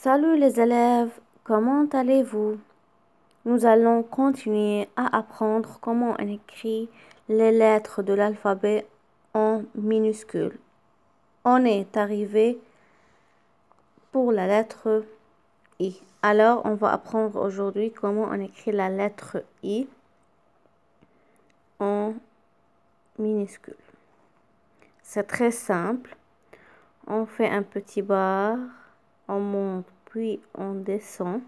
Salut les élèves, comment allez-vous? Nous allons continuer à apprendre comment on écrit les lettres de l'alphabet en minuscules. On est arrivé pour la lettre I. Alors, on va apprendre aujourd'hui comment on écrit la lettre I en minuscule. C'est très simple. On fait un petit bar, on monte puis on descend.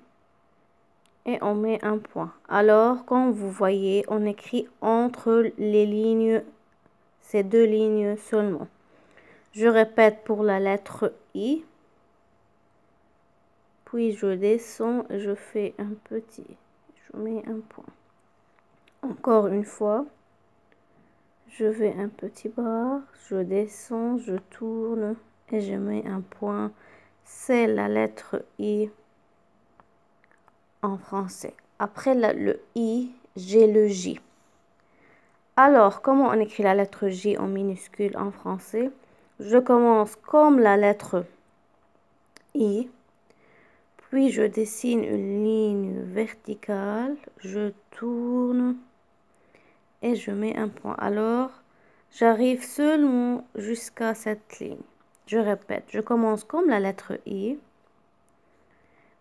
Et on met un point. Alors, comme vous voyez, on écrit entre les lignes, ces deux lignes seulement. Je répète pour la lettre I. Puis je descends et je fais un petit. Je mets un point. Encore une fois. Je fais un petit bar. Je descends, je tourne et je mets un point. C'est la lettre I en français. Après le I, j'ai le J. Alors, comment on écrit la lettre J en minuscule en français? Je commence comme la lettre I, puis je dessine une ligne verticale, je tourne et je mets un point. Alors, j'arrive seulement jusqu'à cette ligne. Je répète, je commence comme la lettre I,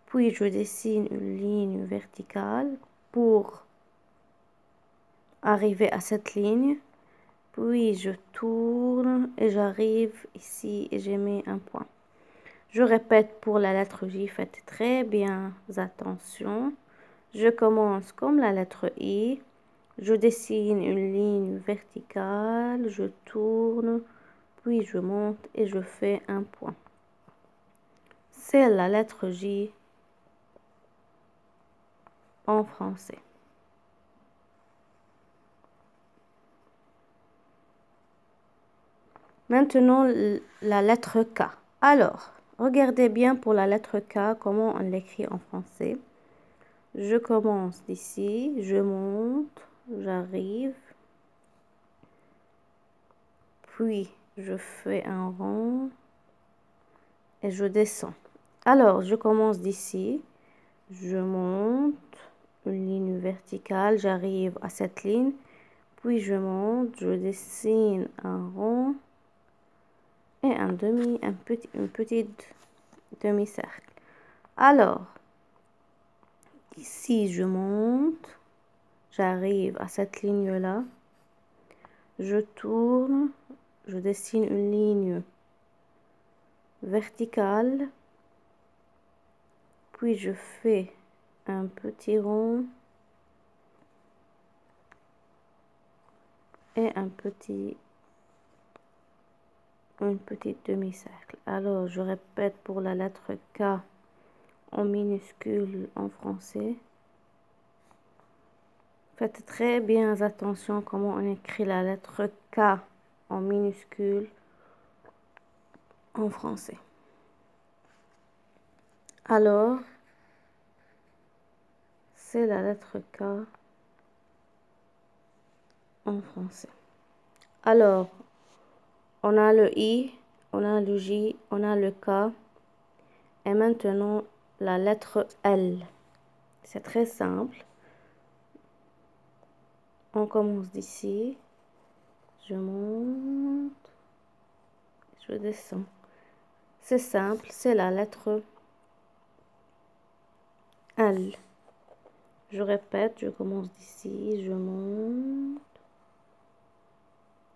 puis je dessine une ligne verticale pour arriver à cette ligne. Puis je tourne et j'arrive ici et je mets un point. Je répète pour la lettre J, faites très bien attention. Je commence comme la lettre I. Je dessine une ligne verticale, je tourne, puis je monte et je fais un point. C'est la lettre J en français. Maintenant, la lettre K. Alors, regardez bien pour la lettre K, comment on l'écrit en français. Je commence d'ici, je monte, j'arrive, puis je fais un rond et je descends. Alors, je commence d'ici, je monte, une ligne verticale, j'arrive à cette ligne, puis je monte, je dessine un rond et un petit demi-cercle. Alors, ici je monte, j'arrive à cette ligne-là, je tourne, je dessine une ligne verticale, puis je fais un petit rond et une petite demi-cercle. Alors, je répète pour la lettre K en minuscule en français. Faites très bien attention comment on écrit la lettre K en minuscule en français. Alors, c'est la lettre K en français. Alors, on a le I, on a le J, on a le K. Et maintenant, la lettre L. C'est très simple. On commence d'ici. Je monte. Je descends. C'est simple, c'est la lettre L. Je répète, je commence d'ici, je monte.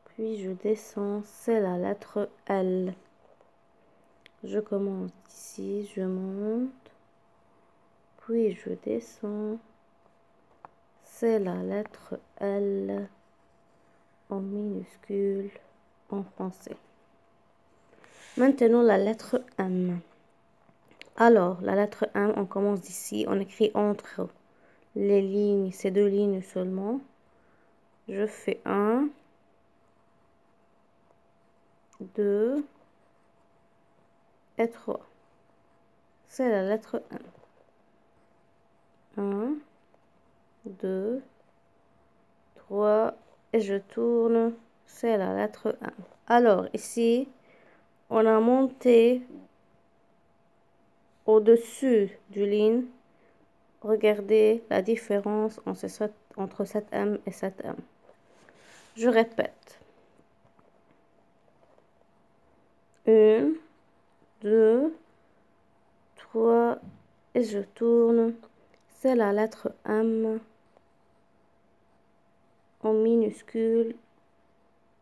Puis je descends, c'est la lettre L. Je commence d'ici, je monte. Puis je descends. C'est la lettre L en minuscule en français. Maintenant, la lettre M. Alors, la lettre M, on commence d'ici. On écrit entre les lignes, ces deux lignes seulement. Je fais 1, 2 et 3. C'est la lettre M. 1, 2, 3 et je tourne. C'est la lettre M. Alors, ici, on a monté au-dessus du ligne, regardez la différence entre cette M et cette M. Je répète. 1, 2, 3 et je tourne. C'est la lettre M en minuscule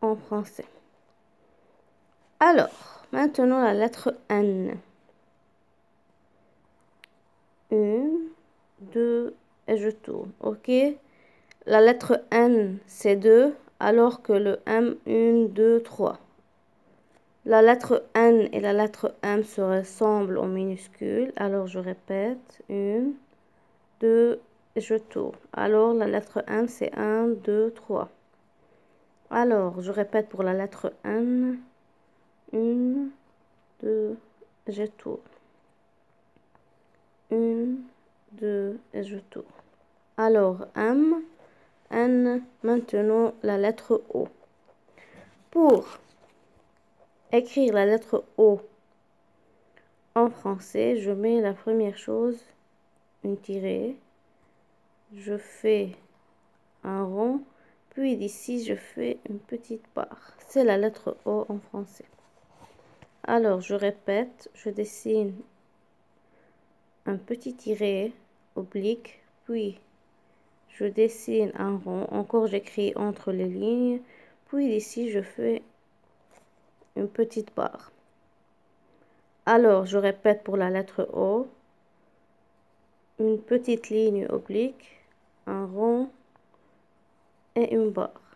en français. Alors, maintenant la lettre N. 1, 2 et je tourne. Ok? La lettre N, c'est 2, alors que le M, 1, 2, 3. La lettre N et la lettre M se ressemblent en minuscule. Alors, je répète. 1, 2, et je tourne. Alors, la lettre M, c'est 1, 2, 3. Alors, je répète pour la lettre N. 1, 2, et je tourne. 1, 2, et je tourne. Alors, M, N, maintenant la lettre O. Pour écrire la lettre O en français, je mets la première chose, une tirée. Je fais un rond, puis d'ici, je fais une petite barre. C'est la lettre O en français. Alors, je répète, je dessine un petit tiret oblique, puis je dessine un rond. Encore, j'écris entre les lignes, puis d'ici, je fais une petite barre. Alors, je répète pour la lettre O, une petite ligne oblique, un rond et une barre.